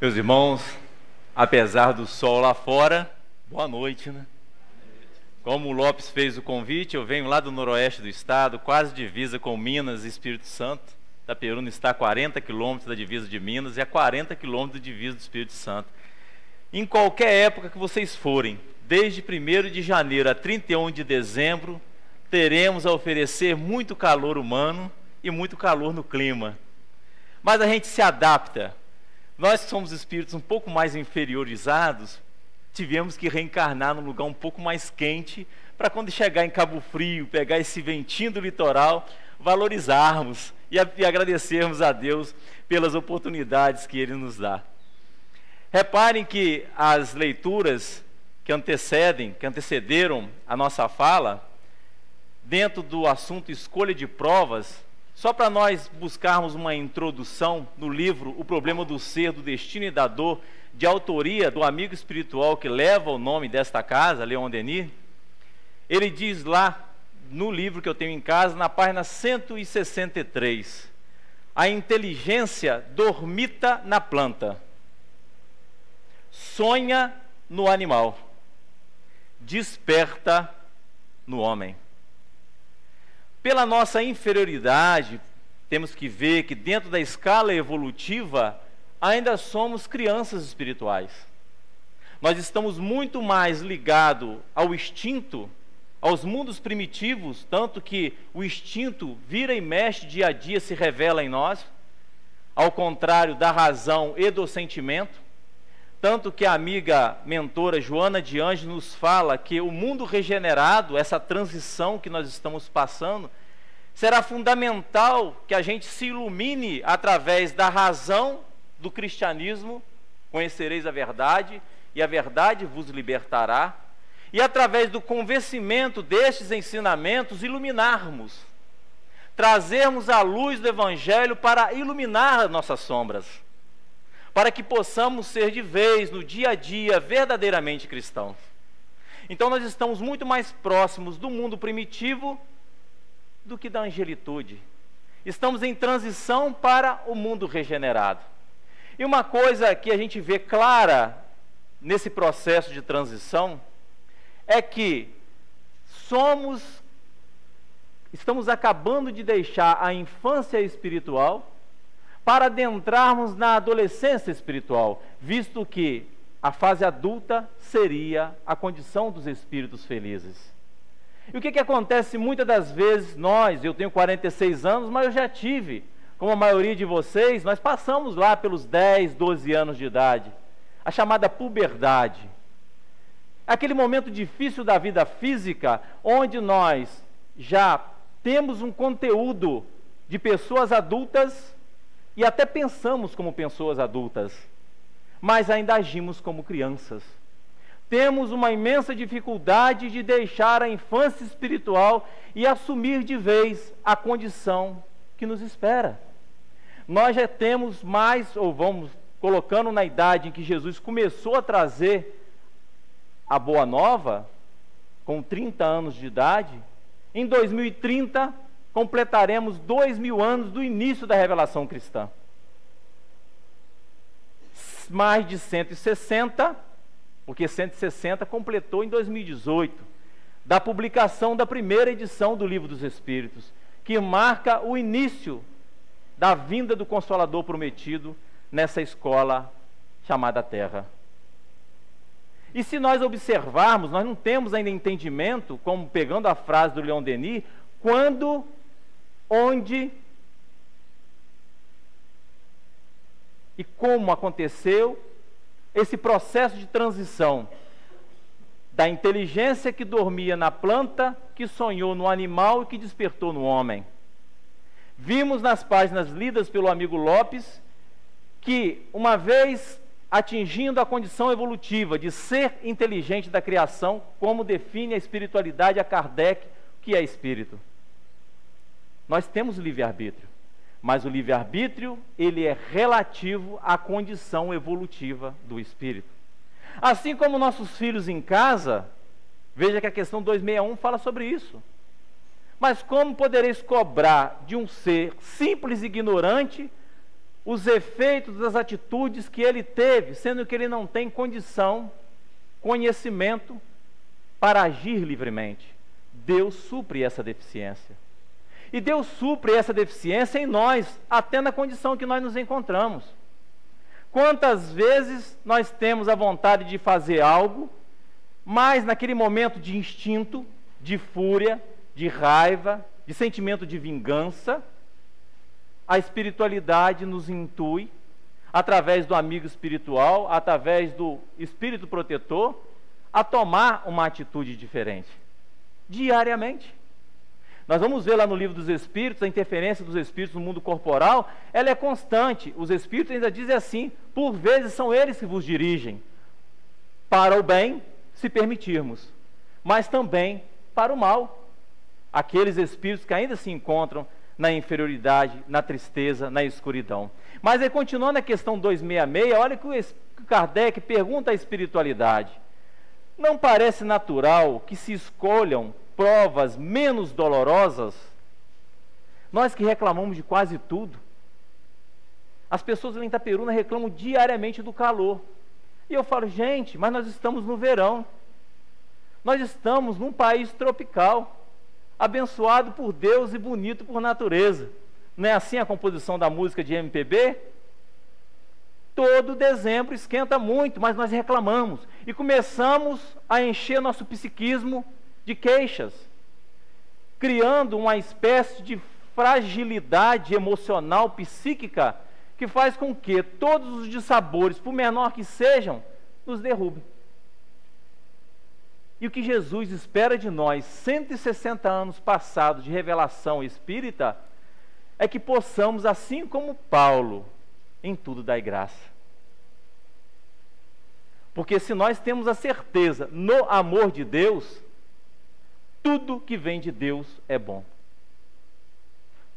Meus irmãos, apesar do sol lá fora, boa noite, né? Como o Lopes fez o convite, eu venho lá do noroeste do estado, quase divisa com Minas e Espírito Santo. Itaperuna está a 40 quilômetros da divisa de Minas e a 40 quilômetros da divisa do Espírito Santo. Em qualquer época que vocês forem, desde 1º de janeiro a 31 de dezembro, teremos a oferecer muito calor humano e muito calor no clima. Mas a gente se adapta. Nós que somos espíritos um pouco mais inferiorizados, tivemos que reencarnar num lugar um pouco mais quente, para quando chegar em Cabo Frio, pegar esse ventinho do litoral, valorizarmos e agradecermos a Deus pelas oportunidades que Ele nos dá. Reparem que as leituras que antecederam a nossa fala, dentro do assunto escolha de provas, só para nós buscarmos uma introdução no livro O Problema do Ser, do Destino e da Dor, de autoria do amigo espiritual que leva o nome desta casa, Leon Denis, ele diz lá, no livro que eu tenho em casa, na página 163, a inteligência dormita na planta, sonha no animal, desperta no homem. Pela nossa inferioridade, temos que ver que dentro da escala evolutiva, ainda somos crianças espirituais. Nós estamos muito mais ligados ao instinto, aos mundos primitivos, tanto que o instinto vira e mexe dia a dia, se revela em nós, ao contrário da razão e do sentimento. Tanto que a amiga mentora Joana de Anjos nos fala que o mundo regenerado, essa transição que nós estamos passando, será fundamental que a gente se ilumine através da razão do cristianismo, conhecereis a verdade, e a verdade vos libertará, e através do convencimento destes ensinamentos, iluminarmos, trazermos a luz do Evangelho para iluminar as nossas sombras, para que possamos ser de vez, no dia a dia, verdadeiramente cristãos. Então nós estamos muito mais próximos do mundo primitivo do que da angelitude. Estamos em transição para o mundo regenerado. E uma coisa que a gente vê clara nesse processo de transição é que estamos acabando de deixar a infância espiritual para adentrarmos na adolescência espiritual, visto que a fase adulta seria a condição dos espíritos felizes. E o que acontece muitas das vezes, eu tenho 46 anos, mas eu já tive, como a maioria de vocês, nós passamos lá pelos 10, 12 anos de idade, a chamada puberdade. Aquele momento difícil da vida física, onde nós já temos um conteúdo de pessoas adultas e até pensamos como pessoas adultas, mas ainda agimos como crianças. Temos uma imensa dificuldade de deixar a infância espiritual e assumir de vez a condição que nos espera. Nós já temos mais, ou vamos colocando na idade em que Jesus começou a trazer a Boa Nova, com 30 anos de idade, em 2030 completaremos 2000 anos do início da revelação cristã. Mais de 160, porque 160 completou em 2018, da publicação da primeira edição do Livro dos Espíritos, que marca o início da vinda do Consolador prometido nessa escola chamada Terra. E se nós observarmos, nós não temos ainda entendimento, como pegando a frase do Leon Denis, quando, onde e como aconteceu esse processo de transição da inteligência que dormia na planta, que sonhou no animal e que despertou no homem. Vimos nas páginas lidas pelo amigo Lopes que, uma vez atingindo a condição evolutiva de ser inteligente da criação, como define a espiritualidade a Kardec, que é espírito. Nós temos livre-arbítrio, mas o livre-arbítrio, ele é relativo à condição evolutiva do espírito. Assim como nossos filhos em casa, veja que a questão 261 fala sobre isso. Mas como podereis cobrar de um ser simples e ignorante os efeitos das atitudes que ele teve, sendo que ele não tem condição, conhecimento para agir livremente? Deus supre essa deficiência. E Deus supre essa deficiência em nós, até na condição que nós nos encontramos. Quantas vezes nós temos a vontade de fazer algo, mas naquele momento de instinto, de fúria, de raiva, de sentimento de vingança, a espiritualidade nos intui, através do amigo espiritual, através do espírito protetor, a tomar uma atitude diferente, diariamente. Nós vamos ver lá no livro dos Espíritos, a interferência dos Espíritos no mundo corporal, ela é constante. Os Espíritos ainda dizem assim, por vezes são eles que vos dirigem, para o bem, se permitirmos, mas também para o mal. Aqueles Espíritos que ainda se encontram na inferioridade, na tristeza, na escuridão. Mas aí, continuando a questão 266, olha que o Kardec pergunta à espiritualidade: não parece natural que se escolham provas menos dolorosas? Nós que reclamamos de quase tudo, as pessoas lá em Itaperuna reclamam diariamente do calor, e eu falo, gente, mas nós estamos no verão, nós estamos num país tropical, abençoado por Deus e bonito por natureza. Não é assim a composição da música de MPB? Todo dezembro esquenta muito, mas nós reclamamos e começamos a encher nosso psiquismo de queixas, criando uma espécie de fragilidade emocional, psíquica, que faz com que todos os dissabores, por menor que sejam, nos derrubem. E o que Jesus espera de nós, 160 anos passados de revelação espírita, é que possamos, assim como Paulo, em tudo dar graça. Porque se nós temos a certeza no amor de Deus, tudo que vem de Deus é bom.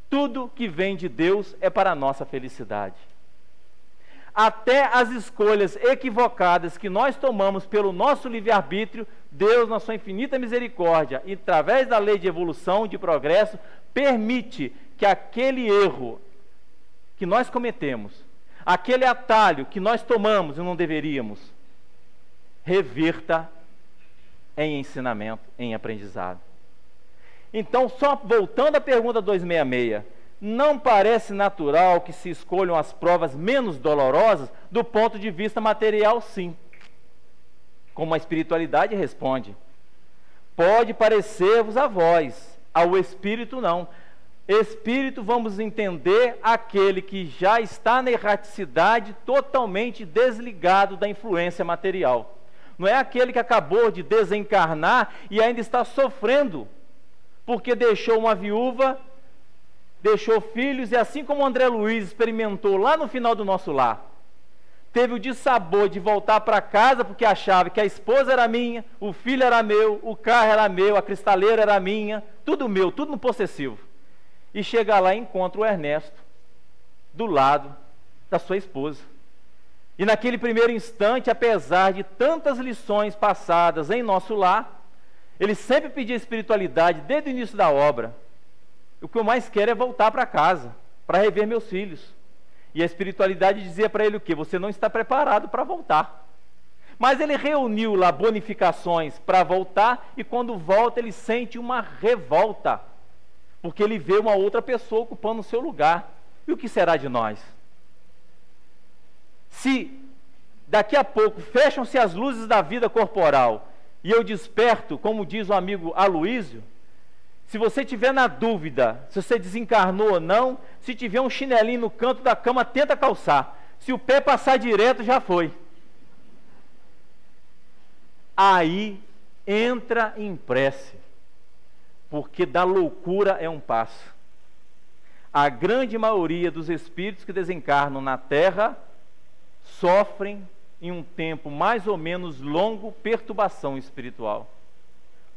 Tudo que vem de Deus é para a nossa felicidade. Até as escolhas equivocadas que nós tomamos pelo nosso livre-arbítrio, Deus, na sua infinita misericórdia, e através da lei de evolução, de progresso, permite que aquele erro que nós cometemos, aquele atalho que nós tomamos e não deveríamos, reverta em ensinamento, em aprendizado. Então, só voltando à pergunta 266, não parece natural que se escolham as provas menos dolorosas do ponto de vista material, sim. Como a espiritualidade responde. Pode parecer-vos a vós, ao espírito não. Espírito, vamos entender, aquele que já está na erraticidade, totalmente desligado da influência material. Não é aquele que acabou de desencarnar e ainda está sofrendo, porque deixou uma viúva, deixou filhos, e assim como o André Luiz experimentou lá no final do nosso lar, teve o dissabor de voltar para casa porque achava que a esposa era minha, o filho era meu, o carro era meu, a cristaleira era minha, tudo meu, tudo no possessivo. E chega lá e encontra o Ernesto do lado da sua esposa. E naquele primeiro instante, apesar de tantas lições passadas em nosso lar, ele sempre pedia espiritualidade desde o início da obra. O que eu mais quero é voltar para casa, para rever meus filhos. E a espiritualidade dizia para ele o quê? Você não está preparado para voltar. Mas ele reuniu lá bonificações para voltar, e quando volta ele sente uma revolta, porque ele vê uma outra pessoa ocupando o seu lugar. E o que será de nós? Se daqui a pouco fecham-se as luzes da vida corporal e eu desperto, como diz o amigo Aloísio, se você tiver na dúvida se você desencarnou ou não, se tiver um chinelinho no canto da cama, tenta calçar. Se o pé passar direto, já foi. Aí entra em prece, porque da loucura é um passo. A grande maioria dos espíritos que desencarnam na Terra sofrem em um tempo mais ou menos longo perturbação espiritual,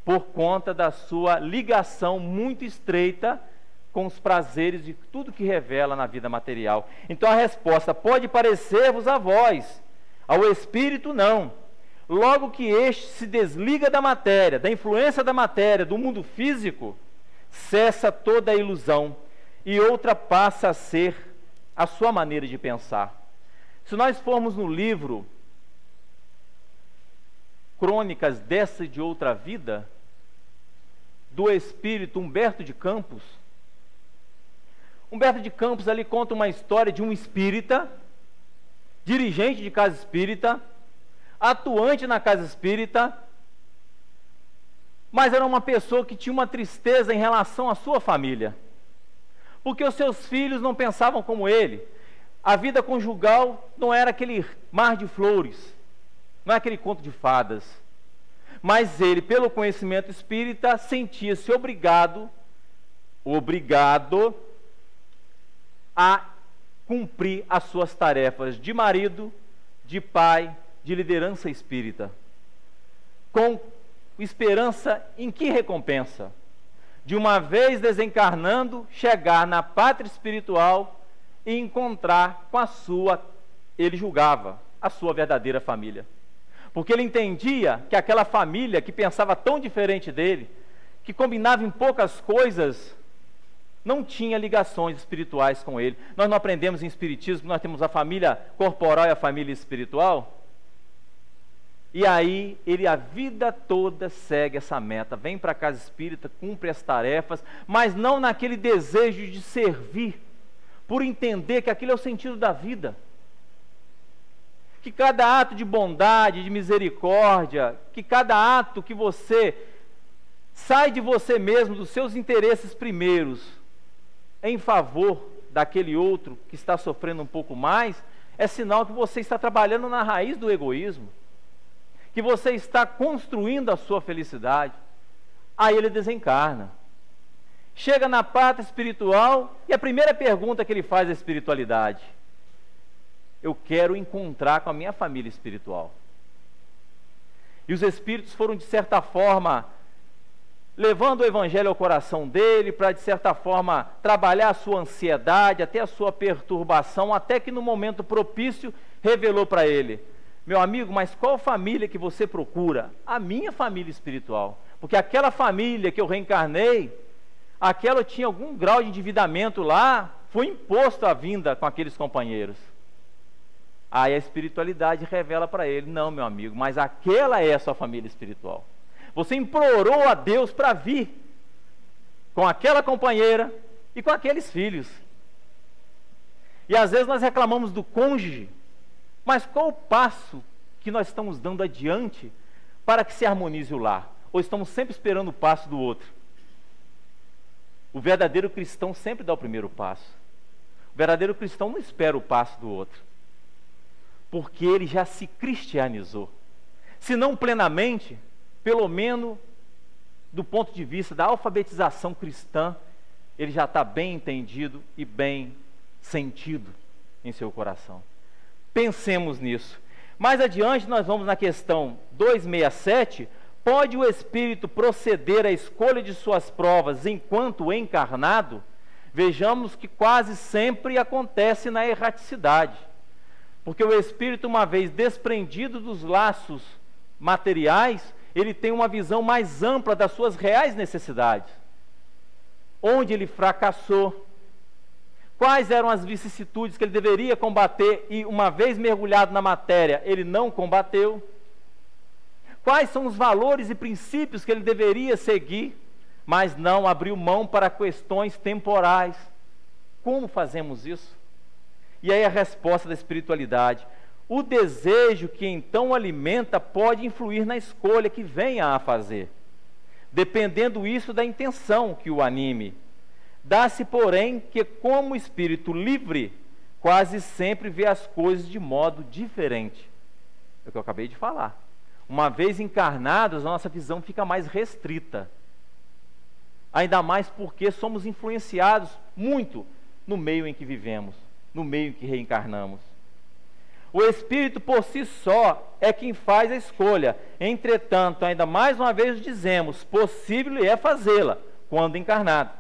por conta da sua ligação muito estreita com os prazeres de tudo que revela na vida material. Então a resposta: pode parecer-vos a vós, ao espírito não. Logo que este se desliga da matéria, da influência da matéria, do mundo físico, cessa toda a ilusão e outra passa a ser a sua maneira de pensar. Se nós formos no livro Crônicas dessa e de Outra Vida, do espírito Humberto de Campos, Humberto de Campos ali conta uma história de um espírita, dirigente de casa espírita, atuante na casa espírita, mas era uma pessoa que tinha uma tristeza em relação à sua família, porque os seus filhos não pensavam como ele. A vida conjugal não era aquele mar de flores, não é aquele conto de fadas, mas ele, pelo conhecimento espírita, sentia-se obrigado a cumprir as suas tarefas de marido, de pai, de liderança espírita, com esperança em que recompensa? De uma vez desencarnando, chegar na pátria espiritual e encontrar com a sua, ele julgava, a sua verdadeira família. Porque ele entendia que aquela família que pensava tão diferente dele, que combinava em poucas coisas, não tinha ligações espirituais com ele. Nós não aprendemos em espiritismo que nós temos a família corporal e a família espiritual? E aí, ele a vida toda segue essa meta, vem para a casa espírita, cumpre as tarefas, mas não naquele desejo de servir, por entender que aquilo é o sentido da vida. Que cada ato de bondade, de misericórdia, que cada ato que você sai de você mesmo, dos seus interesses primeiros, em favor daquele outro que está sofrendo um pouco mais, é sinal que você está trabalhando na raiz do egoísmo, que você está construindo a sua felicidade. Aí ele desencarna, chega na pátria espiritual, e a primeira pergunta que ele faz à espiritualidade: eu quero encontrar com a minha família espiritual. E os espíritos foram, de certa forma, levando o evangelho ao coração dele, para, de certa forma, trabalhar a sua ansiedade, até a sua perturbação, até que no momento propício revelou para ele: meu amigo, mas qual família que você procura? A minha família espiritual. Porque aquela família que eu reencarnei, aquela tinha algum grau de endividamento lá, foi imposto a vinda com aqueles companheiros. Aí a espiritualidade revela para ele: não, meu amigo, mas aquela é a sua família espiritual. Você implorou a Deus para vir com aquela companheira e com aqueles filhos. E às vezes nós reclamamos do cônjuge, mas qual o passo que nós estamos dando adiante para que se harmonize o lar? Ou estamos sempre esperando o passo do outro? O verdadeiro cristão sempre dá o primeiro passo. O verdadeiro cristão não espera o passo do outro, porque ele já se cristianizou. Se não plenamente, pelo menos do ponto de vista da alfabetização cristã, ele já está bem entendido e bem sentido em seu coração. Pensemos nisso. Mais adiante nós vamos na questão 267. Pode o espírito proceder à escolha de suas provas enquanto encarnado? Vejamos que quase sempre acontece na erraticidade, porque o espírito, uma vez desprendido dos laços materiais, ele tem uma visão mais ampla das suas reais necessidades. Onde ele fracassou, quais eram as vicissitudes que ele deveria combater e, uma vez mergulhado na matéria, ele não combateu, quais são os valores e princípios que ele deveria seguir, mas não abriu mão para questões temporais. Como fazemos isso? E aí a resposta da espiritualidade: o desejo que então alimenta pode influir na escolha que venha a fazer, dependendo isso da intenção que o anime. Dá-se, porém, que como espírito livre, quase sempre vê as coisas de modo diferente. É o que eu acabei de falar. Uma vez encarnados, a nossa visão fica mais restrita. Ainda mais porque somos influenciados muito no meio em que vivemos, no meio em que reencarnamos. O espírito por si só é quem faz a escolha. Entretanto, ainda mais uma vez dizemos, possível é fazê-la quando encarnado,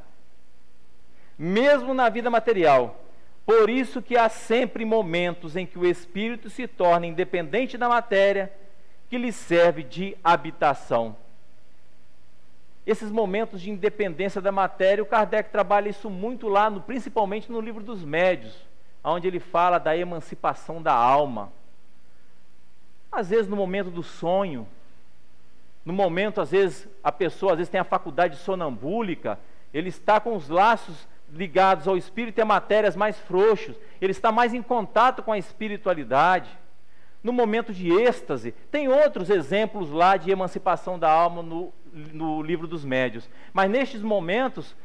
mesmo na vida material. Por isso que há sempre momentos em que o espírito se torna independente da matéria, que lhe serve de habitação. esses momentos de independência da matéria, o Kardec trabalha isso muito lá, principalmente no Livro dos Médiuns, onde ele fala da emancipação da alma. Às vezes no momento do sonho, no momento, às vezes, a pessoa tem a faculdade sonambúlica, ele está com os laços ligados ao espírito e a matérias mais frouxos, ele está mais em contato com a espiritualidade. No momento de êxtase, tem outros exemplos lá de emancipação da alma no Livro dos Médiuns. Mas nestes momentos,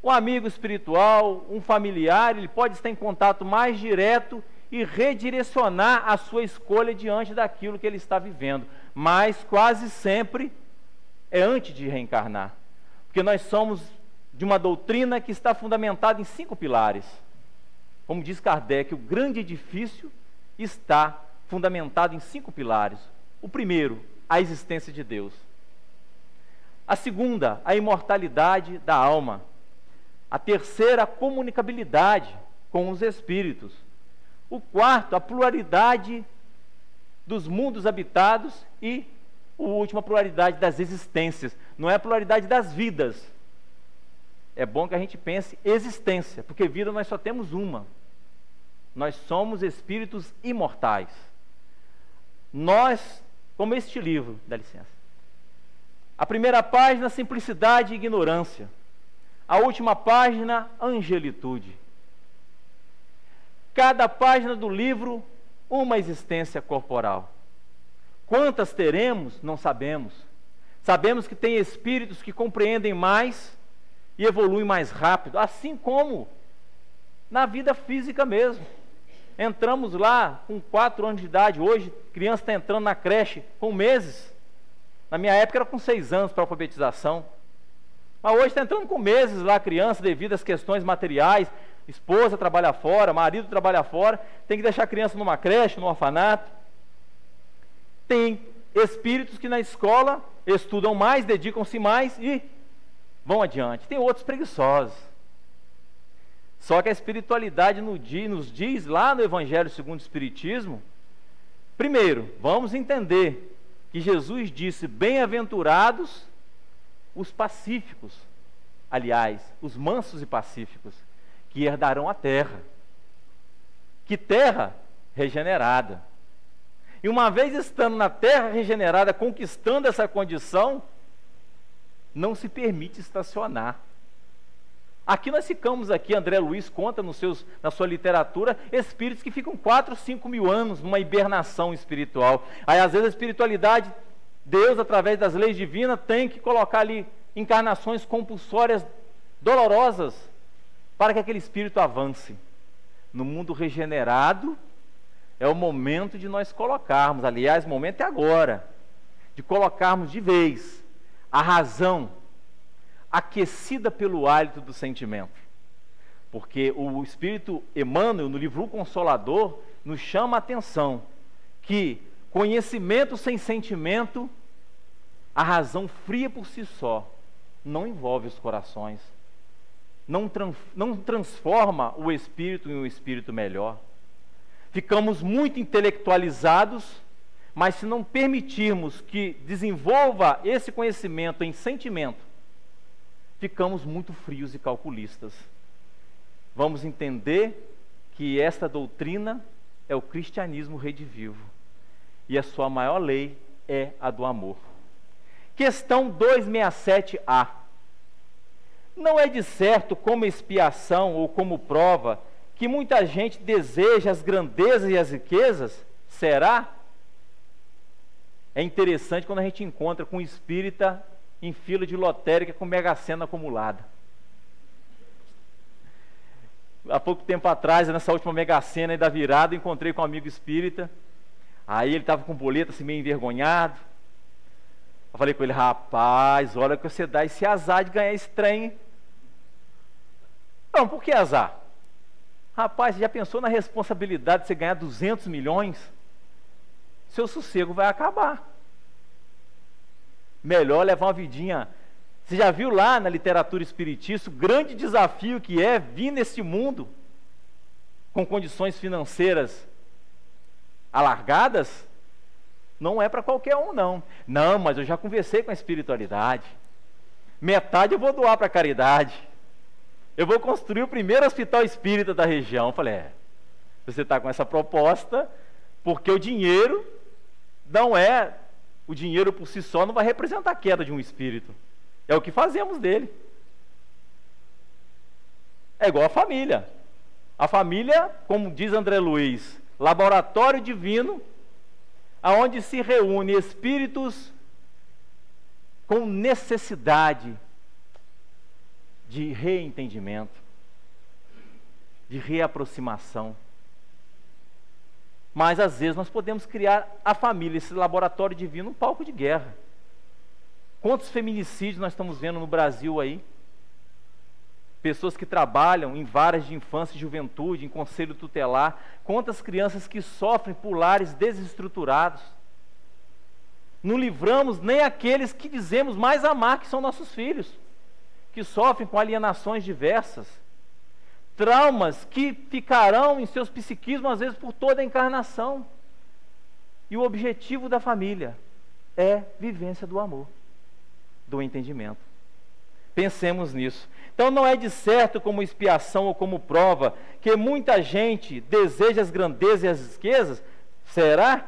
um amigo espiritual, um familiar, ele pode estar em contato mais direto e redirecionar a sua escolha diante daquilo que ele está vivendo. Mas quase sempre é antes de reencarnar. Porque nós somos de uma doutrina que está fundamentada em 5 pilares. Como diz Kardec, o grande edifício está fundamentado em 5 pilares. O primeiro, a existência de Deus. A segunda, a imortalidade da alma. A terceira, a comunicabilidade com os espíritos. O quarto, a pluralidade dos mundos habitados e o último, a pluralidade das existências. Não é a pluralidade das vidas. É bom que a gente pense existência, porque vida nós só temos uma. Nós somos espíritos imortais. Nós, como este livro, dá licença. A primeira página, simplicidade e ignorância. A última página, angelitude. Cada página do livro, uma existência corporal. Quantas teremos, não sabemos. Sabemos que tem espíritos que compreendem mais e evoluem mais rápido, assim como na vida física mesmo. Entramos lá com 4 anos de idade, hoje criança está entrando na creche com meses. Na minha época era com 6 anos para alfabetização. Mas hoje está entrando com meses lá a criança, devido às questões materiais. Esposa trabalha fora, marido trabalha fora, tem que deixar a criança numa creche, num orfanato. Tem espíritos que na escola estudam mais, dedicam-se mais e vão adiante. Tem outros preguiçosos. Só que a espiritualidade nos diz lá no Evangelho segundo o Espiritismo, primeiro, vamos entender que Jesus disse: bem-aventurados os pacíficos, aliás, os mansos e pacíficos, que herdarão a terra. Que terra? Regenerada. E uma vez estando na terra regenerada, conquistando essa condição, não se permite estacionar. Aqui nós ficamos, André Luiz conta na sua literatura, espíritos que ficam 4, 5 mil anos numa hibernação espiritual. Aí às vezes a espiritualidade, Deus através das leis divinas tem que colocar ali encarnações compulsórias dolorosas para que aquele espírito avance. No mundo regenerado é o momento de nós colocarmos, aliás, o momento é agora, de colocarmos de vez a razão aquecida pelo hálito do sentimento. Porque o Espírito Emmanuel, no livro O Consolador, nos chama a atenção que conhecimento sem sentimento, a razão fria por si só, não envolve os corações, não transforma o espírito em um espírito melhor. Ficamos muito intelectualizados, mas se não permitirmos que desenvolva esse conhecimento em sentimento, ficamos muito frios e calculistas. Vamos entender que esta doutrina é o cristianismo redivivo e a sua maior lei é a do amor. Questão 267A. Não é de certo como expiação ou como prova que muita gente deseja as grandezas e as riquezas? Será? É interessante quando a gente encontra com um espírita em fila de lotérica com Mega Sena acumulada. Há pouco tempo atrás, nessa última Mega Sena aí da virada, encontrei com um amigo espírita. Aí ele estava com boleto assim meio envergonhado. Eu falei com ele: rapaz, olha que você dá esse azar de ganhar esse trem. Não, por que azar? Rapaz, você já pensou na responsabilidade de você ganhar 200 milhões? Seu sossego vai acabar. Melhor levar uma vidinha. Você já viu lá na literatura espiritista o grande desafio que é vir nesse mundo com condições financeiras alargadas? Não é para qualquer um, não. Não, mas eu já conversei com a espiritualidade. metade eu vou doar para a caridade. Eu vou construir o primeiro hospital espírita da região. Eu falei, você está com essa proposta, porque o dinheiro o dinheiro por si só não vai representar a queda de um espírito. É o que fazemos dele. É igual a família. A família, como diz André Luiz, laboratório divino, aonde se reúne espíritos com necessidade de reentendimento, de reaproximação. Mas às vezes nós podemos criar a família, esse laboratório divino, um palco de guerra. Quantos feminicídios nós estamos vendo no Brasil aí? Pessoas que trabalham em varas de infância e juventude, em conselho tutelar. Quantas crianças que sofrem por lares desestruturados. Não livramos nem aqueles que dizemos mais amar, que são nossos filhos, que sofrem com alienações diversas. Traumas que ficarão em seus psiquismos, às vezes, por toda a encarnação. E o objetivo da família é vivência do amor, do entendimento. Pensemos nisso. Então não é de certo como expiação ou como prova que muita gente deseja as grandezas e as riquezas? Será?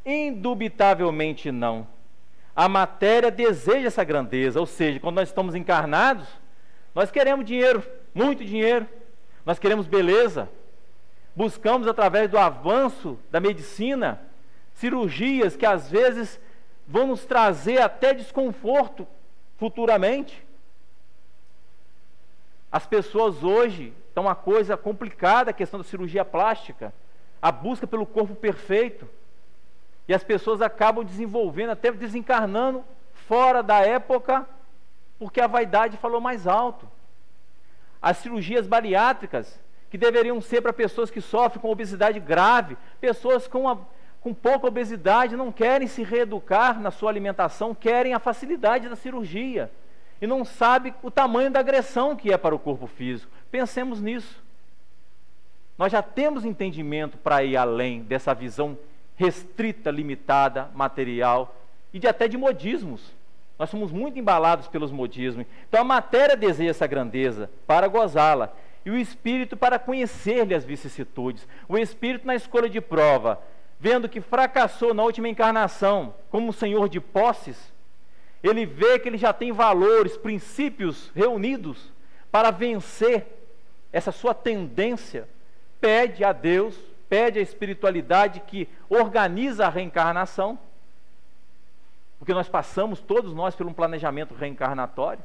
Indubitavelmente não. A matéria deseja essa grandeza, ou seja, quando nós estamos encarnados, nós queremos dinheiro, muito dinheiro, nós queremos beleza, buscamos através do avanço da medicina, cirurgias que às vezes vão nos trazer até desconforto futuramente. As pessoas hoje estão uma coisa complicada, a questão da cirurgia plástica, a busca pelo corpo perfeito, e as pessoas acabam desenvolvendo, até desencarnando fora da época, porque a vaidade falou mais alto. As cirurgias bariátricas, que deveriam ser para pessoas que sofrem com obesidade grave, pessoas com pouca obesidade não querem se reeducar na sua alimentação, querem a facilidade da cirurgia, e não sabem o tamanho da agressão que é para o corpo físico. Pensemos nisso. Nós já temos entendimento para ir além dessa visão restrita, limitada, material, e até de modismos. Nós somos muito embalados pelos modismos. Então a matéria deseja essa grandeza para gozá-la, e o espírito para conhecer-lhe as vicissitudes. O espírito, na escolha de prova, vendo que fracassou na última encarnação como senhor de posses, ele vê que ele já tem valores, princípios reunidos para vencer essa sua tendência, pede a Deus, pede a espiritualidade que organiza a reencarnação, porque nós passamos, todos nós, por um planejamento reencarnatório.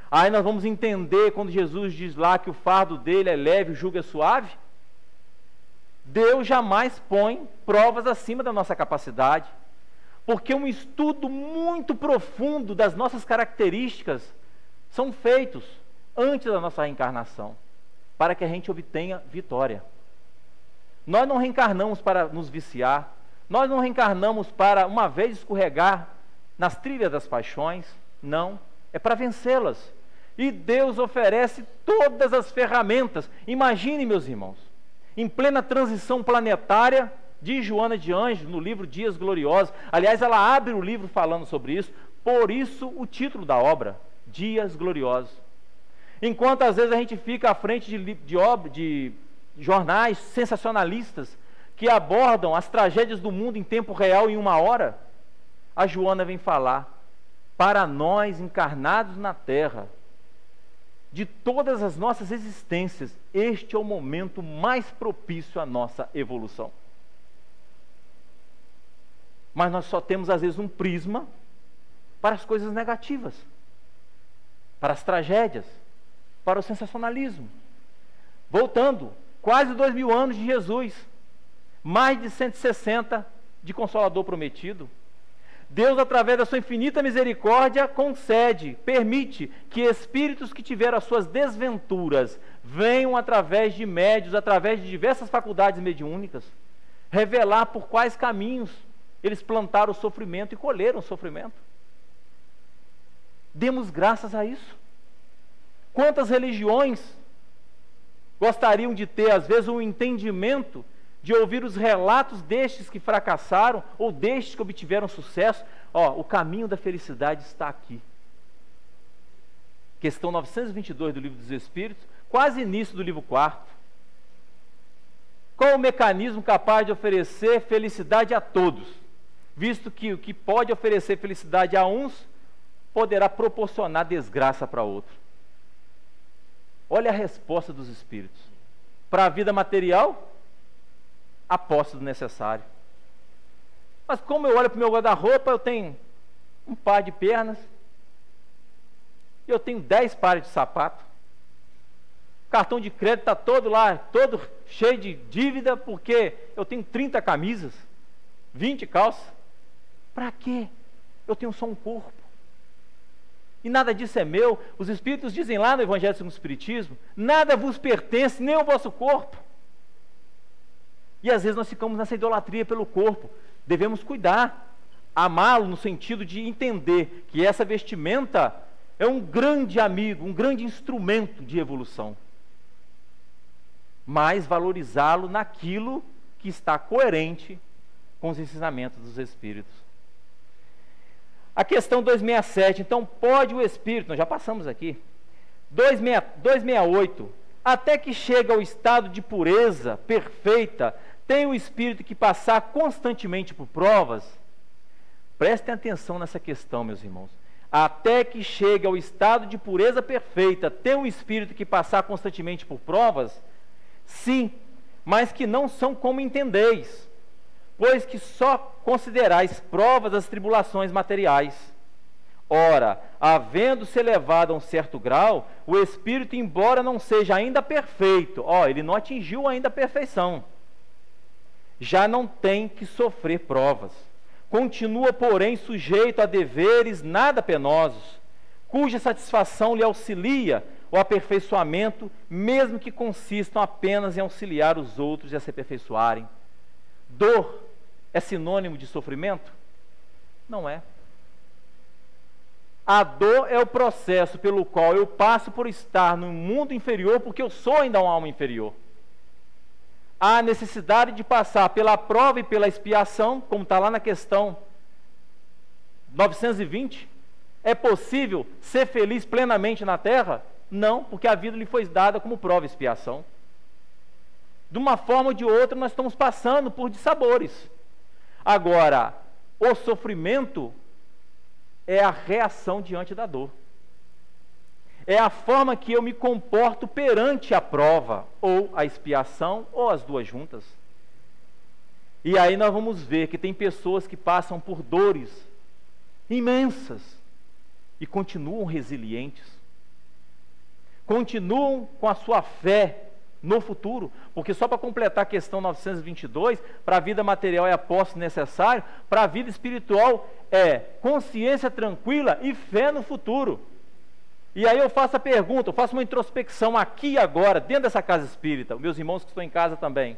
Aí nós vamos entender quando Jesus diz lá que o fardo dele é leve, o jugo é suave. Deus jamais põe provas acima da nossa capacidade, porque um estudo muito profundo das nossas características são feitos antes da nossa reencarnação, para que a gente obtenha vitória. Nós não reencarnamos para nos viciar, nós não reencarnamos para uma vez escorregar nas trilhas das paixões, não, é para vencê-las. E Deus oferece todas as ferramentas. Imagine, meus irmãos, em plena transição planetária, diz Joana de Anjos no livro Dias Gloriosos, aliás, ela abre o livro falando sobre isso, por isso o título da obra, Dias Gloriosos. Enquanto às vezes a gente fica à frente de jornais sensacionalistas que abordam as tragédias do mundo em tempo real em 1 hora, a Joana vem falar, para nós encarnados na Terra, de todas as nossas existências, este é o momento mais propício à nossa evolução. Mas nós só temos às vezes um prisma para as coisas negativas, para as tragédias, para o sensacionalismo. Voltando, quase 2000 anos de Jesus, mais de 160 de Consolador prometido. Deus, através da sua infinita misericórdia, concede, permite que espíritos que tiveram as suas desventuras venham através de médiuns, através de diversas faculdades mediúnicas, revelar por quais caminhos eles plantaram o sofrimento e colheram o sofrimento. Demos graças a isso. Quantas religiões gostariam de ter, às vezes, um entendimento de ouvir os relatos destes que fracassaram ou destes que obtiveram sucesso? O caminho da felicidade está aqui. questão 922 do Livro dos Espíritos, quase início do livro 4º. Qual o mecanismo capaz de oferecer felicidade a todos, visto que o que pode oferecer felicidade a uns, poderá proporcionar desgraça para outros? Olha a resposta dos Espíritos. Para a vida material, a posse do necessário. Mas como eu olho para o meu guarda-roupa, eu tenho um par de pernas, eu tenho 10 pares de sapato, o cartão de crédito está todo lá, todo cheio de dívida, porque eu tenho 30 camisas, 20 calças. Para quê? Eu tenho só um corpo. E nada disso é meu. Os Espíritos dizem lá no Evangelho segundo o Espiritismo, nada vos pertence, nem o vosso corpo. E às vezes nós ficamos nessa idolatria pelo corpo. Devemos cuidar, amá-lo no sentido de entender que essa vestimenta é um grande amigo, um grande instrumento de evolução. Mas valorizá-lo naquilo que está coerente com os ensinamentos dos Espíritos. A questão 267, então, pode o Espírito, nós já passamos aqui, 268, até que chega ao estado de pureza perfeita, tem o Espírito que passar constantemente por provas? Prestem atenção nessa questão, meus irmãos. Até que chegue ao estado de pureza perfeita, tem o Espírito que passar constantemente por provas? Sim, mas que não são como entendeis, pois que só considerais provas das tribulações materiais. Ora, havendo-se elevado a um certo grau, o Espírito, embora não seja ainda perfeito, ele não atingiu ainda a perfeição, já não tem que sofrer provas. Continua, porém, sujeito a deveres nada penosos, cuja satisfação lhe auxilia o aperfeiçoamento, mesmo que consistam apenas em auxiliar os outros a se aperfeiçoarem. Dor é sinônimo de sofrimento? Não é. A dor é o processo pelo qual eu passo por estar no mundo inferior, porque eu sou ainda uma alma inferior. Há necessidade de passar pela prova e pela expiação, como está lá na questão 920. É possível ser feliz plenamente na Terra? Não, porque a vida lhe foi dada como prova e expiação. De uma forma ou de outra, nós estamos passando por dissabores. Agora, o sofrimento é a reação diante da dor. É a forma que eu me comporto perante a prova, ou a expiação, ou as duas juntas. E aí nós vamos ver que tem pessoas que passam por dores imensas e continuam resilientes. Continuam com a sua fé no futuro, porque só para completar a questão 922, para a vida material é a posse necessário, para a vida espiritual é consciência tranquila e fé no futuro. E aí eu faço a pergunta, eu faço uma introspecção aqui e agora, dentro dessa casa espírita, meus irmãos que estão em casa também.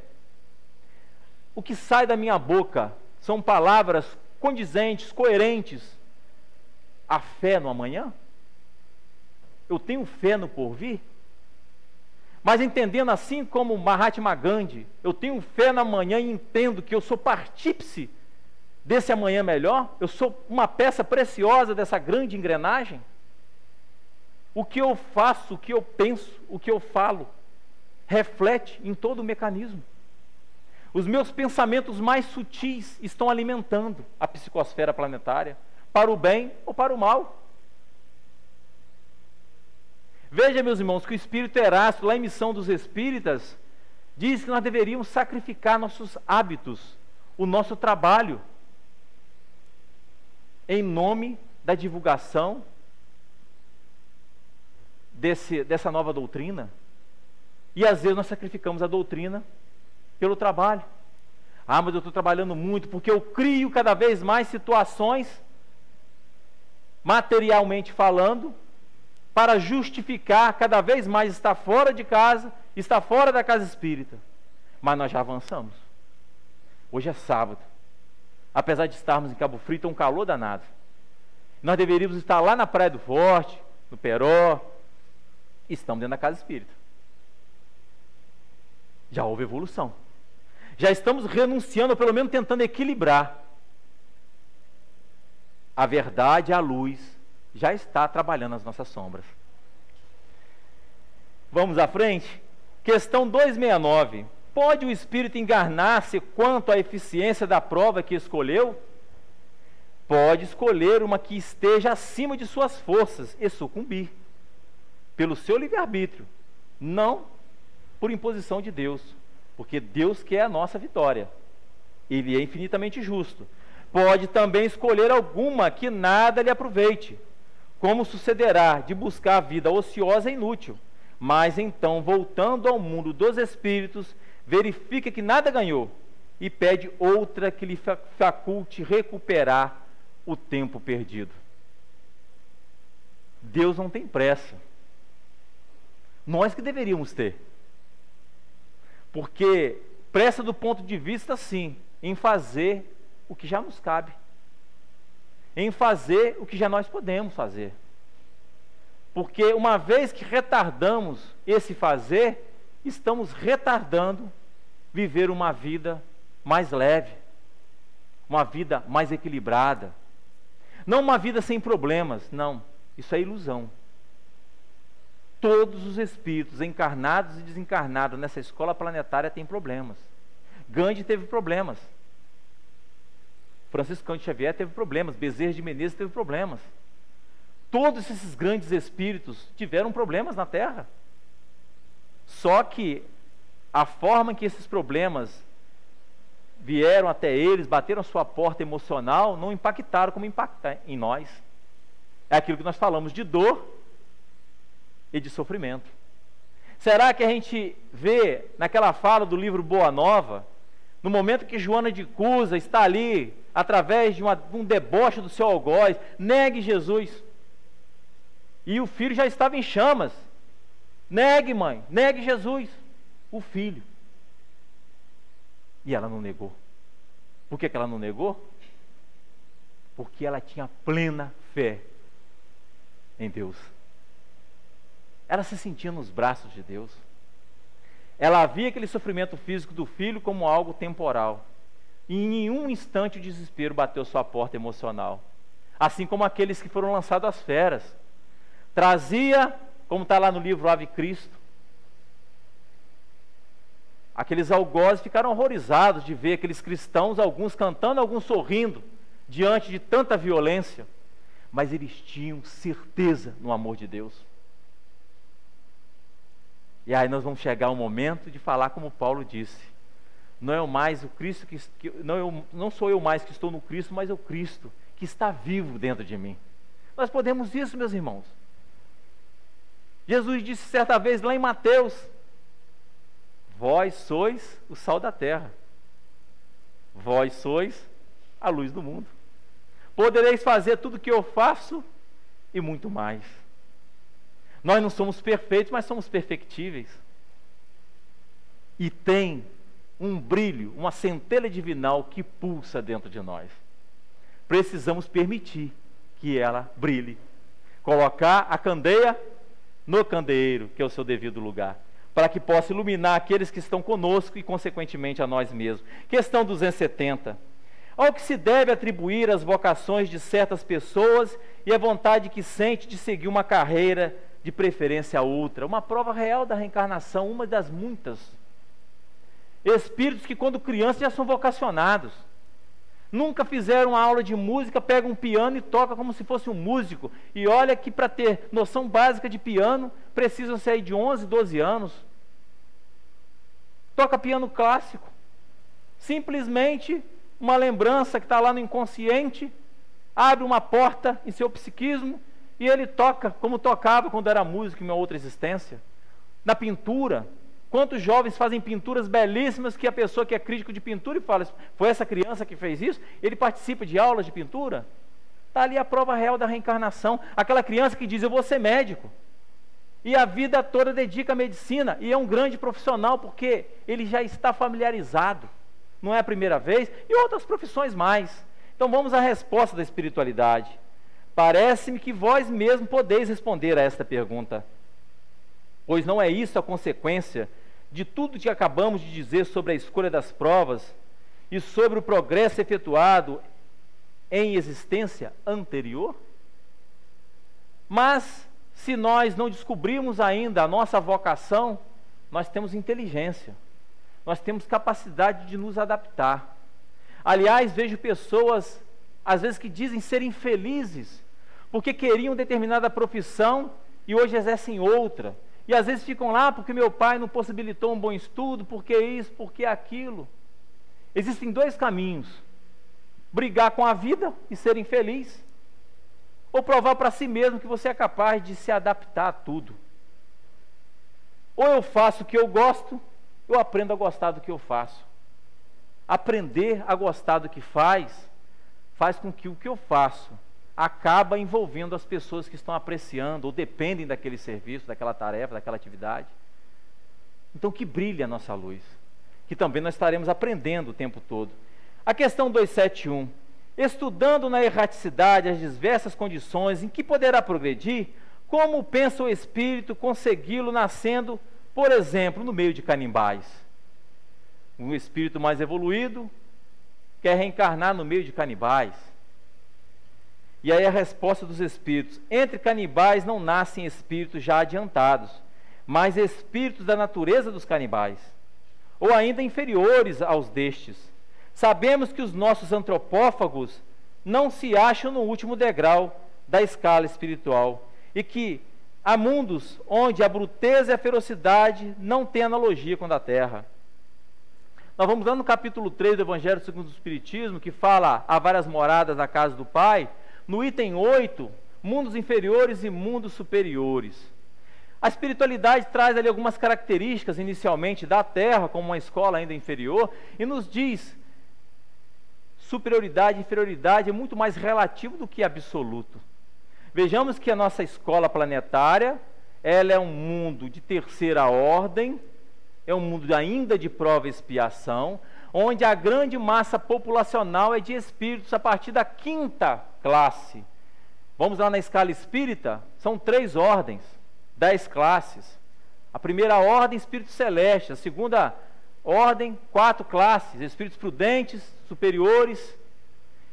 O que sai da minha boca são palavras condizentes, coerentes à fé no amanhã? Eu tenho fé no porvir? Mas entendendo assim como Mahatma Gandhi, eu tenho fé no amanhã e entendo que eu sou partícipe desse amanhã melhor, eu sou uma peça preciosa dessa grande engrenagem. O que eu faço, o que eu penso, o que eu falo, reflete em todo o mecanismo. Os meus pensamentos mais sutis estão alimentando a psicosfera planetária, para o bem ou para o mal. Veja, meus irmãos, que o Espírito Erasto, lá em Missão dos Espíritas, diz que nós deveríamos sacrificar nossos hábitos, o nosso trabalho, em nome da divulgação dessa nova doutrina. E às vezes nós sacrificamos a doutrina pelo trabalho. Mas eu estou trabalhando muito porque eu crio cada vez mais situações, materialmente falando, para justificar cada vez mais estar fora de casa, estar fora da casa espírita. Mas nós já avançamos. Hoje é sábado. Apesar de estarmos em Cabo Frio, está um calor danado. Nós deveríamos estar lá na Praia do Forte, no Peró. Estamos dentro da casa espírita. Já houve evolução. Já estamos renunciando, ou pelo menos tentando equilibrar. A verdade, a luz, já está trabalhando as nossas sombras. Vamos à frente? Questão 269. Pode o espírito enganar-se quanto à eficiência da prova que escolheu? Pode escolher uma que esteja acima de suas forças e sucumbir, pelo seu livre-arbítrio, não por imposição de Deus, porque Deus quer a nossa vitória. Ele é infinitamente justo. Pode também escolher alguma que nada lhe aproveite, como sucederá de buscar a vida ociosa e inútil, mas então, voltando ao mundo dos espíritos, verifica que nada ganhou e pede outra que lhe faculte recuperar o tempo perdido. Deus não tem pressa. Nós que deveríamos ter. Porque pressa do ponto de vista, sim, em fazer o que já nos cabe, em fazer o que já nós podemos fazer. Porque uma vez que retardamos esse fazer, estamos retardando viver uma vida mais leve, uma vida mais equilibrada, não uma vida sem problemas, não, isso é ilusão. Todos os espíritos encarnados e desencarnados nessa escola planetária têm problemas. Gandhi teve problemas, Franciscano de Xavier teve problemas, Bezerra de Menezes teve problemas. Todos esses grandes espíritos tiveram problemas na Terra. Só que a forma em que esses problemas vieram até eles, bateram a sua porta emocional, não impactaram como impacta em nós. É aquilo que nós falamos de dor e de sofrimento. Será que a gente vê naquela fala do livro Boa Nova, no momento que Joana de Cusa está ali, através de um deboche do seu algoz, negue Jesus, e o filho já estava em chamas. Negue, mãe, negue Jesus, o filho. E ela não negou. Por que ela não negou? Porque ela tinha plena fé em Deus. Ela se sentia nos braços de Deus. Ela via aquele sofrimento físico do filho como algo temporal. E em nenhum instante o desespero bateu sua porta emocional. Assim como aqueles que foram lançados às feras. Trazia, como está lá no livro Ave Cristo, aqueles algozes ficaram horrorizados de ver aqueles cristãos, alguns cantando, alguns sorrindo, diante de tanta violência. Mas eles tinham certeza no amor de Deus. E aí nós vamos chegar ao momento de falar como Paulo disse: não é mais o Cristo não sou eu mais que estou no Cristo, mas é o Cristo que está vivo dentro de mim. Nós podemos isso, meus irmãos. Jesus disse certa vez lá em Mateus: vós sois o sal da terra, vós sois a luz do mundo. Podereis fazer tudo o que eu faço e muito mais. Nós não somos perfeitos, mas somos perfectíveis. E tem um brilho, uma centelha divinal que pulsa dentro de nós. Precisamos permitir que ela brilhe. Colocar a candeia no candeeiro, que é o seu devido lugar, para que possa iluminar aqueles que estão conosco e, consequentemente, a nós mesmos. Questão 270. Ao que se deve atribuir as vocações de certas pessoas e a vontade que sente de seguir uma carreira, de preferência a outra. Uma prova real da reencarnação, uma das muitas. Espíritos que, quando crianças, já são vocacionados. Nunca fizeram uma aula de música, pegam um piano e tocam como se fosse um músico. E olha que para ter noção básica de piano, precisam ser de 11, 12 anos. Toca piano clássico. Simplesmente uma lembrança que está lá no inconsciente, abre uma porta em seu psiquismo, e ele toca como tocava quando era músico em uma outra existência. Na pintura, quantos jovens fazem pinturas belíssimas que a pessoa que é crítico de pintura e fala: foi essa criança que fez isso? Ele participa de aulas de pintura. Está ali a prova real da reencarnação. Aquela criança que diz: eu vou ser médico, e a vida toda dedica à medicina, e é um grande profissional porque ele já está familiarizado, não é a primeira vez, e outras profissões mais. Então vamos à resposta da espiritualidade. Parece-me que vós mesmo podeis responder a esta pergunta, pois não é isso a consequência de tudo que acabamos de dizer sobre a escolha das provas e sobre o progresso efetuado em existência anterior? Mas, se nós não descobrirmos ainda a nossa vocação, nós temos inteligência, nós temos capacidade de nos adaptar. Aliás, vejo pessoas, às vezes, que dizem serem felizes, porque queriam determinada profissão e hoje exercem outra. E às vezes ficam lá porque meu pai não possibilitou um bom estudo, porque isso, porque aquilo. Existem dois caminhos: brigar com a vida e ser infeliz, ou provar para si mesmo que você é capaz de se adaptar a tudo. Ou eu faço o que eu gosto, eu aprendo a gostar do que eu faço. Aprender a gostar do que faz com que o que eu faço acaba envolvendo as pessoas que estão apreciando ou dependem daquele serviço, daquela tarefa, daquela atividade. Então que brilhe a nossa luz, que também nós estaremos aprendendo o tempo todo. A questão 271, estudando na erraticidade as diversas condições em que poderá progredir, como pensa o espírito consegui-lo nascendo, por exemplo, no meio de canibais? Um espírito mais evoluído quer reencarnar no meio de canibais. E aí a resposta dos espíritos: entre canibais não nascem espíritos já adiantados, mas espíritos da natureza dos canibais, ou ainda inferiores aos destes. Sabemos que os nossos antropófagos não se acham no último degrau da escala espiritual, e que há mundos onde a bruteza e a ferocidade não têm analogia com a da Terra. Nós vamos lá no capítulo 3 do Evangelho segundo o Espiritismo, que fala há várias moradas na casa do Pai. No item 8, mundos inferiores e mundos superiores. A espiritualidade traz ali algumas características inicialmente da Terra, como uma escola ainda inferior, e nos diz: superioridade e inferioridade é muito mais relativo do que absoluto. Vejamos que a nossa escola planetária, ela é um mundo de terceira ordem, é um mundo ainda de prova e expiação, onde a grande massa populacional é de espíritos a partir da 5ª classe. Vamos lá na escala espírita, são 3 ordens, 10 classes. A primeira ordem, espíritos celestes; a segunda ordem, 4 classes: espíritos prudentes, superiores,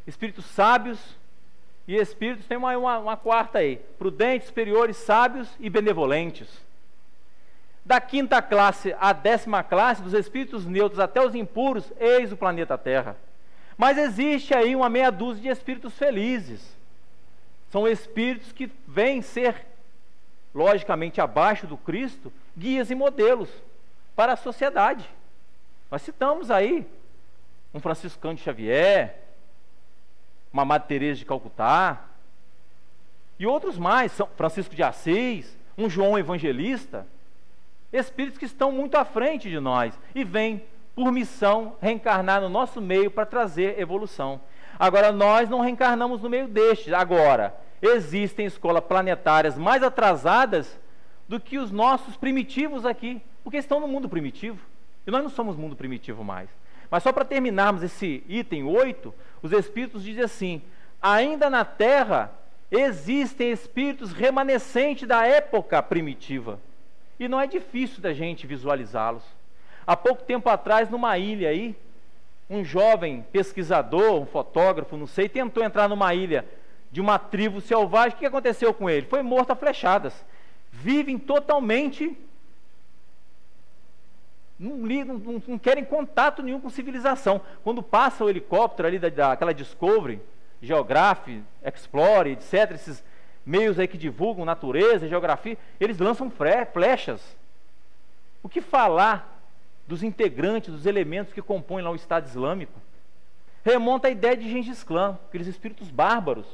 espíritos sábios, e espíritos, tem uma quarta aí: prudentes, superiores, sábios e benevolentes. Da 5ª classe à 10ª classe, dos espíritos neutros até os impuros, eis o planeta Terra. Mas existe aí uma meia dúzia de espíritos felizes. São espíritos que vêm ser, logicamente, abaixo do Cristo, guias e modelos para a sociedade. Nós citamos aí um Franciscano de Xavier, uma Madre Teresa de Calcutá, e outros mais, São Francisco de Assis, um João Evangelista. Espíritos que estão muito à frente de nós e vêm, por missão, reencarnar no nosso meio para trazer evolução. Agora, nós não reencarnamos no meio destes. Agora, existem escolas planetárias mais atrasadas do que os nossos primitivos aqui, porque estão no mundo primitivo, e nós não somos mundo primitivo mais. Mas só para terminarmos esse item 8, os espíritos dizem assim: ainda na Terra existem espíritos remanescentes da época primitiva, e não é difícil da gente visualizá-los. Há pouco tempo atrás, numa ilha aí, um jovem pesquisador, um fotógrafo, não sei, tentou entrar numa ilha de uma tribo selvagem. O que aconteceu com ele? Foi morto a flechadas. Vivem totalmente, não querem contato nenhum com civilização. Quando passa o helicóptero ali daquela Discovery, Geography, Explorer, etc., esses meios aí que divulgam natureza, geografia, eles lançam flechas. O que falar dos integrantes, dos elementos que compõem lá o Estado Islâmico? Remonta à ideia de Gengis Khan, aqueles espíritos bárbaros,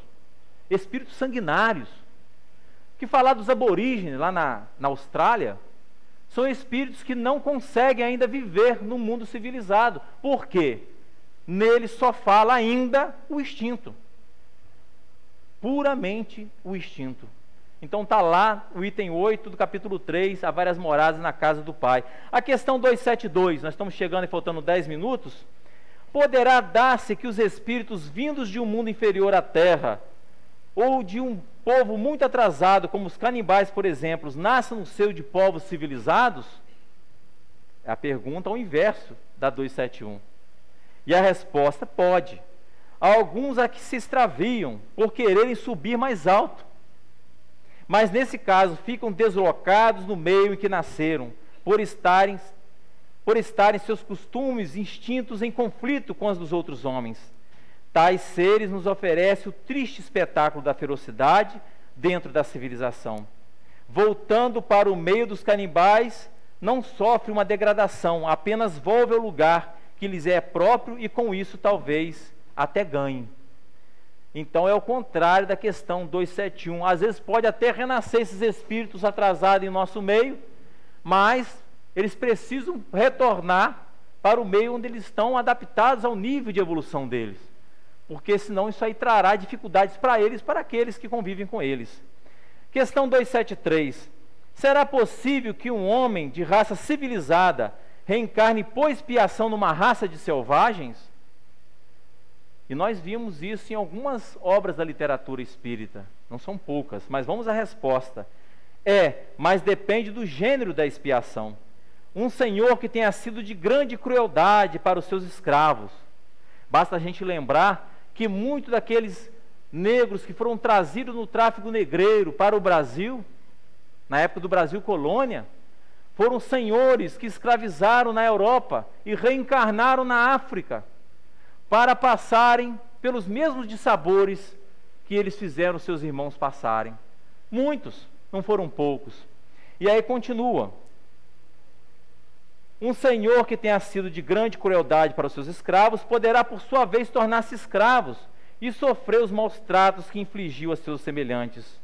espíritos sanguinários. O que falar dos aborígenes lá na Austrália? São espíritos que não conseguem ainda viver no mundo civilizado. Por quê? Neles só fala ainda o instinto. Puramente o instinto. Então está lá o item 8 do capítulo 3, há várias moradas na casa do Pai. A questão 272, nós estamos chegando e faltando 10 minutos. Poderá dar-se que os espíritos vindos de um mundo inferior à Terra, ou de um povo muito atrasado, como os canibais, por exemplo, nasçam no seio de povos civilizados? É a pergunta ao inverso da 271. E a resposta: pode. Há alguns a que se extraviam por quererem subir mais alto, mas nesse caso ficam deslocados no meio em que nasceram, por estarem seus costumes, instintos em conflito com os dos outros homens. Tais seres nos oferecem o triste espetáculo da ferocidade dentro da civilização. Voltando para o meio dos canibais, não sofre uma degradação, apenas volve ao lugar que lhes é próprio e com isso talvez até ganhe. Então é o contrário da questão 271. Às vezes pode até renascer esses espíritos atrasados em nosso meio, mas eles precisam retornar para o meio onde eles estão adaptados ao nível de evolução deles, porque senão isso aí trará dificuldades para eles, para aqueles que convivem com eles. Questão 273. Será possível que um homem de raça civilizada reencarne por expiação numa raça de selvagens? E nós vimos isso em algumas obras da literatura espírita, não são poucas, mas vamos à resposta. Mas depende do gênero da expiação. Um senhor que tenha sido de grande crueldade para os seus escravos. Basta a gente lembrar que muitos daqueles negros que foram trazidos no tráfico negreiro para o Brasil, na época do Brasil colônia, foram senhores que escravizaram na Europa e reencarnaram na África para passarem pelos mesmos dissabores que eles fizeram seus irmãos passarem. Muitos, não foram poucos. E aí continua. Um senhor que tenha sido de grande crueldade para os seus escravos poderá por sua vez tornar-se escravos e sofrer os maus tratos que infligiu a seus semelhantes.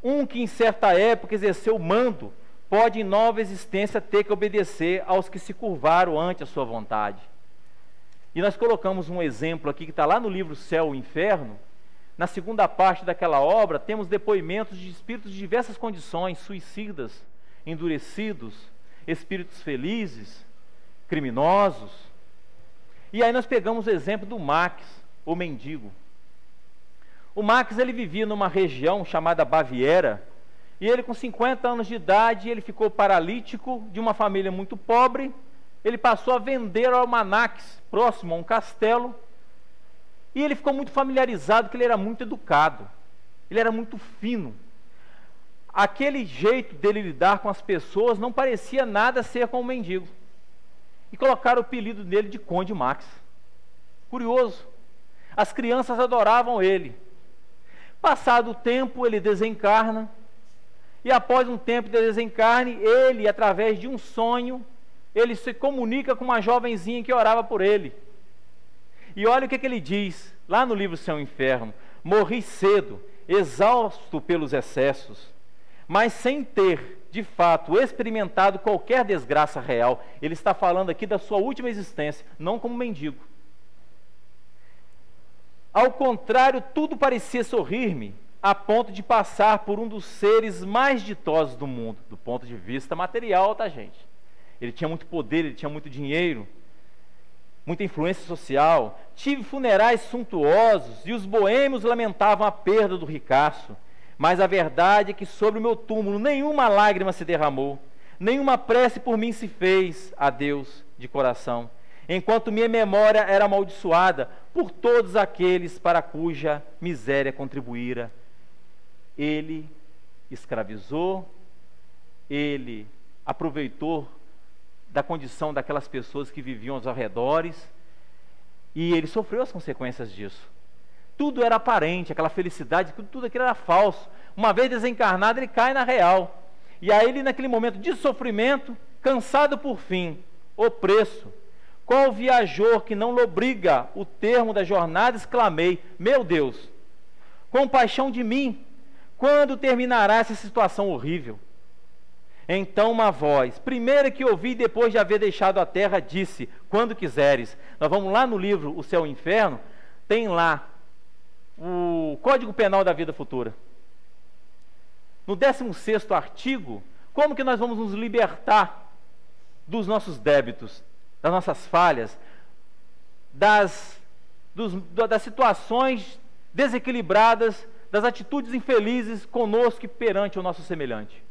Um que em certa época exerceu mando pode em nova existência ter que obedecer aos que se curvaram ante a sua vontade. E nós colocamos um exemplo aqui que está lá no livro Céu e Inferno. Na segunda parte daquela obra temos depoimentos de espíritos de diversas condições, suicidas, endurecidos, espíritos felizes, criminosos. E aí nós pegamos o exemplo do Max, o mendigo. O Max, ele vivia numa região chamada Baviera, e ele com 50 anos de idade, ele ficou paralítico, de uma família muito pobre. Ele passou a vender almanaques próximo a um castelo, e ele ficou muito familiarizado que ele era muito educado, ele era muito fino. Aquele jeito dele lidar com as pessoas não parecia nada ser com o mendigo. E colocaram o apelido dele de Conde Max. Curioso. As crianças adoravam ele. Passado o tempo, ele desencarna. E após um tempo de desencarne, ele, através de um sonho, ele se comunica com uma jovenzinha que orava por ele. E olha o que ele diz, lá no livro Céu e Inferno. Morri cedo, exausto pelos excessos, mas sem ter, de fato, experimentado qualquer desgraça real. Ele está falando aqui da sua última existência, não como mendigo. Ao contrário, tudo parecia sorrir-me, a ponto de passar por um dos seres mais ditosos do mundo, do ponto de vista material, tá, gente? Ele tinha muito poder, ele tinha muito dinheiro, muita influência social. Tive funerais suntuosos e os boêmios lamentavam a perda do ricaço. Mas a verdade é que sobre o meu túmulo nenhuma lágrima se derramou, nenhuma prece por mim se fez a Deus de coração, enquanto minha memória era amaldiçoada por todos aqueles para cuja miséria contribuíra. Ele escravizou, ele aproveitou da condição daquelas pessoas que viviam aos arredores, e ele sofreu as consequências disso. Tudo era aparente, aquela felicidade, tudo aquilo era falso. Uma vez desencarnado, ele cai na real. E aí ele, naquele momento de sofrimento, cansado por fim, o preço. Qual viajor que não lobriga o termo da jornada, exclamei, meu Deus, compaixão de mim, quando terminará essa situação horrível? Então uma voz, primeira que ouvi depois de haver deixado a terra, disse, quando quiseres. Nós vamos lá no livro O Céu e o Inferno, tem lá o Código Penal da Vida Futura. No 16º artigo, como que nós vamos nos libertar dos nossos débitos, das nossas falhas, das situações desequilibradas, das atitudes infelizes conosco e perante o nosso semelhante?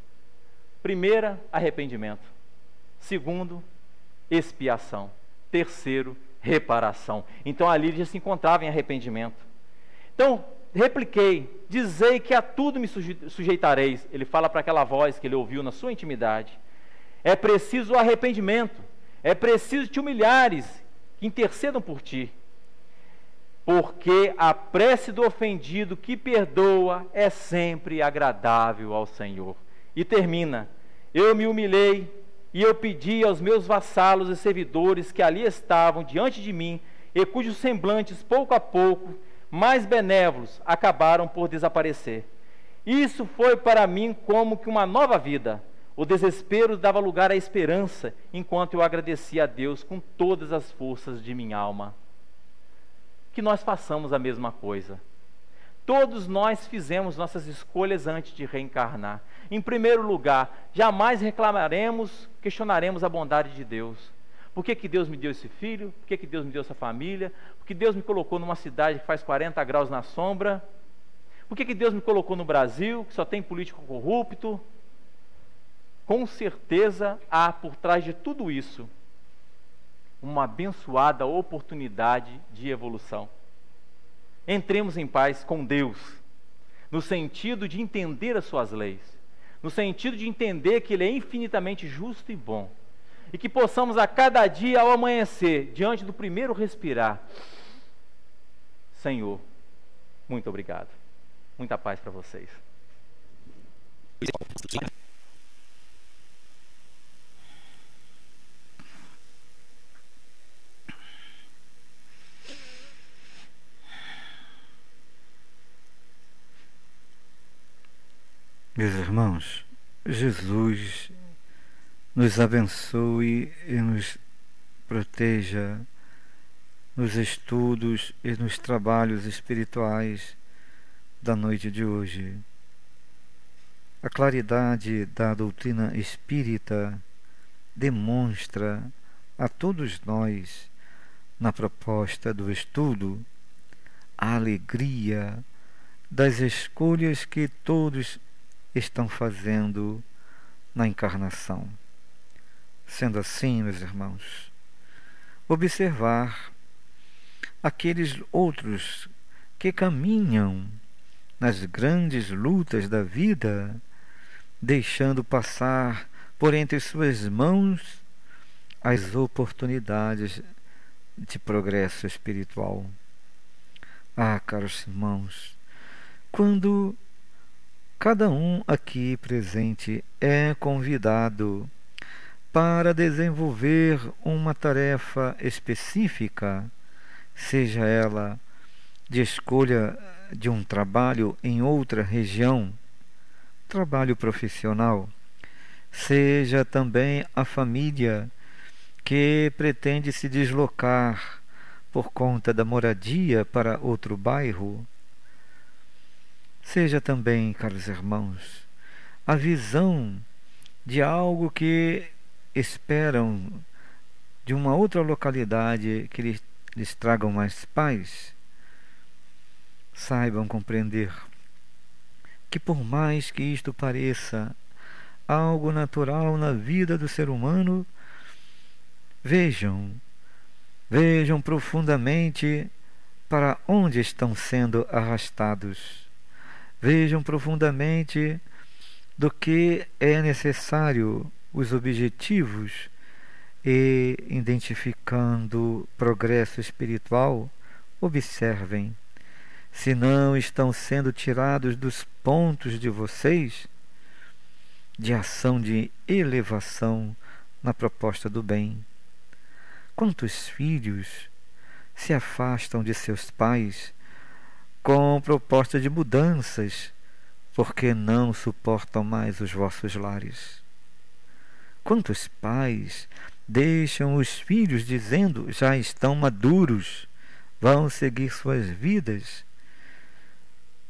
Primeira, arrependimento. Segundo, expiação. Terceiro, reparação. Então ali ele já se encontrava em arrependimento. Então, repliquei: dizei que a tudo me sujeitareis. Ele fala para aquela voz que ele ouviu na sua intimidade. É preciso o arrependimento, é preciso te humilhares, que intercedam por ti. Porque a prece do ofendido que perdoa é sempre agradável ao Senhor. E termina: eu me humilhei e eu pedi aos meus vassalos e servidores que ali estavam diante de mim, e cujos semblantes, pouco a pouco, mais benévolos, acabaram por desaparecer. Isso foi para mim como que uma nova vida. O desespero dava lugar à esperança, enquanto eu agradecia a Deus com todas as forças de minha alma. Que nós façamos a mesma coisa. Todos nós fizemos nossas escolhas antes de reencarnar. Em primeiro lugar, jamais reclamaremos, questionaremos a bondade de Deus. Por que Deus me deu esse filho? Por que Deus me deu essa família? Por que Deus me colocou numa cidade que faz 40 graus na sombra? Por que Deus me colocou no Brasil, que só tem político corrupto? Com certeza há por trás de tudo isso uma abençoada oportunidade de evolução. Entremos em paz com Deus, no sentido de entender as suas leis, no sentido de entender que Ele é infinitamente justo e bom, e que possamos a cada dia, ao amanhecer, diante do primeiro respirar: Senhor, muito obrigado. Muita paz para vocês. Meus irmãos, Jesus nos abençoe e nos proteja nos estudos e nos trabalhos espirituais da noite de hoje. A claridade da doutrina espírita demonstra a todos nós, na proposta do estudo, a alegria das escolhas que todos estão fazendo na encarnação. Sendo assim, meus irmãos, observar aqueles outros que caminham nas grandes lutas da vida, deixando passar por entre suas mãos as oportunidades de progresso espiritual. Ah, caros irmãos, quando cada um aqui presente é convidado para desenvolver uma tarefa específica, seja ela de escolha de um trabalho em outra região, trabalho profissional, seja também a família que pretende se deslocar por conta da moradia para outro bairro, seja também, caros irmãos, a visão de algo que esperam de uma outra localidade que lhes tragam mais paz, saibam compreender que, por mais que isto pareça algo natural na vida do ser humano, vejam profundamente para onde estão sendo arrastados. Vejam profundamente do que é necessário, os objetivos, e, identificando progresso espiritual, observem se não estão sendo tirados dos pontos de vocês de ação de elevação na proposta do bem. Quantos filhos se afastam de seus pais com proposta de mudanças, porque não suportam mais os vossos lares? Quantos pais deixam os filhos dizendo já estão maduros, vão seguir suas vidas,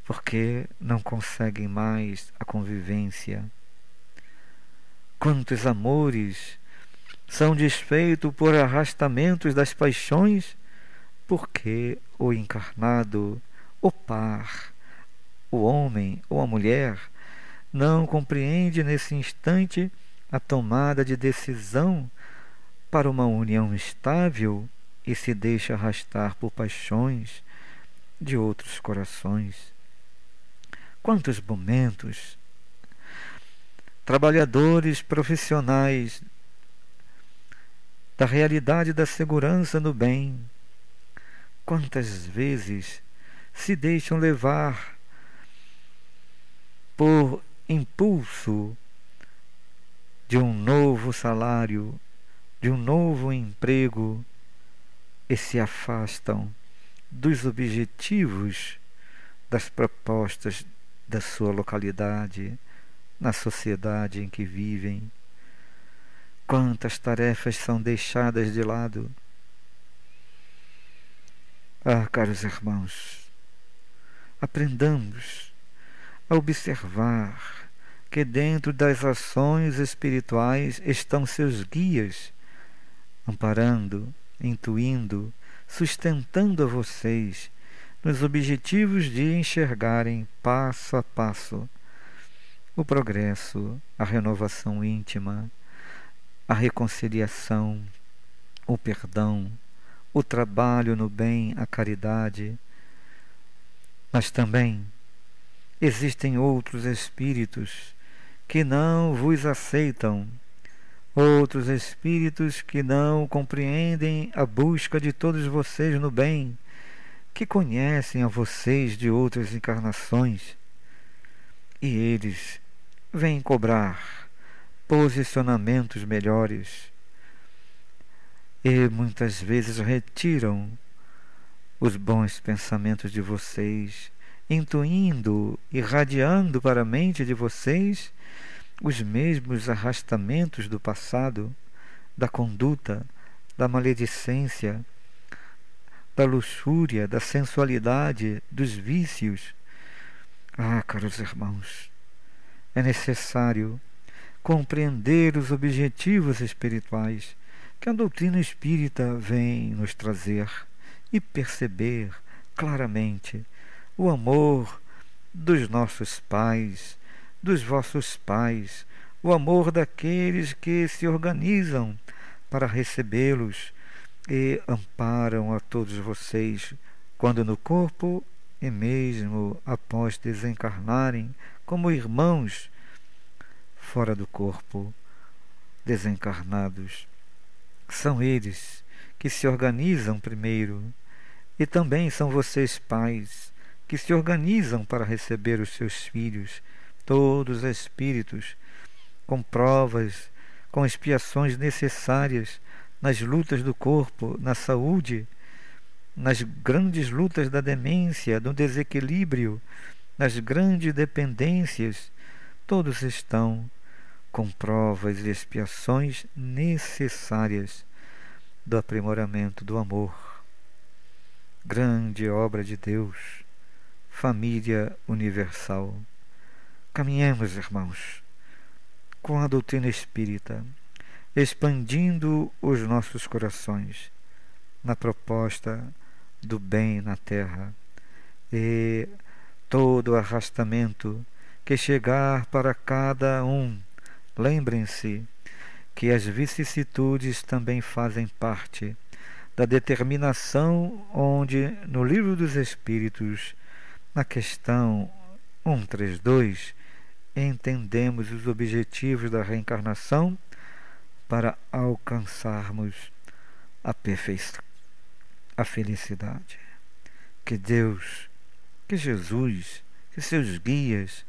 porque não conseguem mais a convivência? Quantos amores são desfeitos por arrastamentos das paixões, porque o encarnado, o par, o homem ou a mulher, não compreende nesse instante a tomada de decisão para uma união estável e se deixa arrastar por paixões de outros corações. Quantos momentos! Trabalhadores profissionais da realidade da segurança no bem, quantas vezes se deixam levar por impulso de um novo salário, de um novo emprego, e se afastam dos objetivos das propostas da sua localidade, na sociedade em que vivem. Quantas tarefas são deixadas de lado. Ah, caros irmãos, aprendamos a observar que dentro das ações espirituais estão seus guias, amparando, intuindo, sustentando a vocês nos objetivos de enxergarem passo a passo o progresso, a renovação íntima, a reconciliação, o perdão, o trabalho no bem, a caridade. Mas também existem outros espíritos que não vos aceitam, outros espíritos que não compreendem a busca de todos vocês no bem, que conhecem a vocês de outras encarnações, e eles vêm cobrar posicionamentos melhores e muitas vezes retiram os bons pensamentos de vocês, intuindo, irradiando para a mente de vocês os mesmos arrastamentos do passado, da conduta, da maledicência, da luxúria, da sensualidade, dos vícios. Ah, caros irmãos, é necessário compreender os objetivos espirituais que a doutrina espírita vem nos trazer e perceber claramente o amor dos nossos pais, dos vossos pais, o amor daqueles que se organizam para recebê-los e amparam a todos vocês quando no corpo e mesmo após desencarnarem como irmãos fora do corpo, desencarnados. São eles que se organizam primeiro, e também são vocês pais que se organizam para receber os seus filhos, todos espíritos, com provas, com expiações necessárias nas lutas do corpo, na saúde, nas grandes lutas da demência, do desequilíbrio, nas grandes dependências. Todos estão com provas e expiações necessárias do aprimoramento do amor. Grande obra de Deus, família universal. Caminhemos, irmãos, com a doutrina espírita, expandindo os nossos corações na proposta do bem na terra, e todo o arrastamento que chegar para cada um, lembrem-se que as vicissitudes também fazem parte da determinação, onde no Livro dos Espíritos, na questão 132, entendemos os objetivos da reencarnação para alcançarmos a perfeição, a felicidade. Que Deus, que Jesus, que seus guias,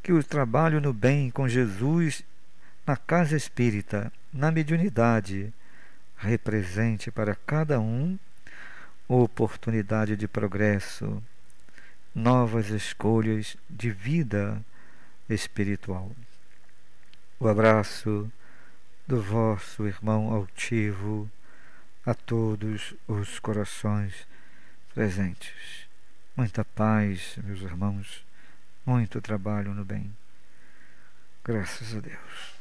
que o trabalho no bem com Jesus na casa espírita, na mediunidade, represente para cada um oportunidade de progresso, novas escolhas de vida espiritual. O abraço do vosso irmão altivo a todos os corações presentes. Muita paz, meus irmãos, muito trabalho no bem. Graças a Deus.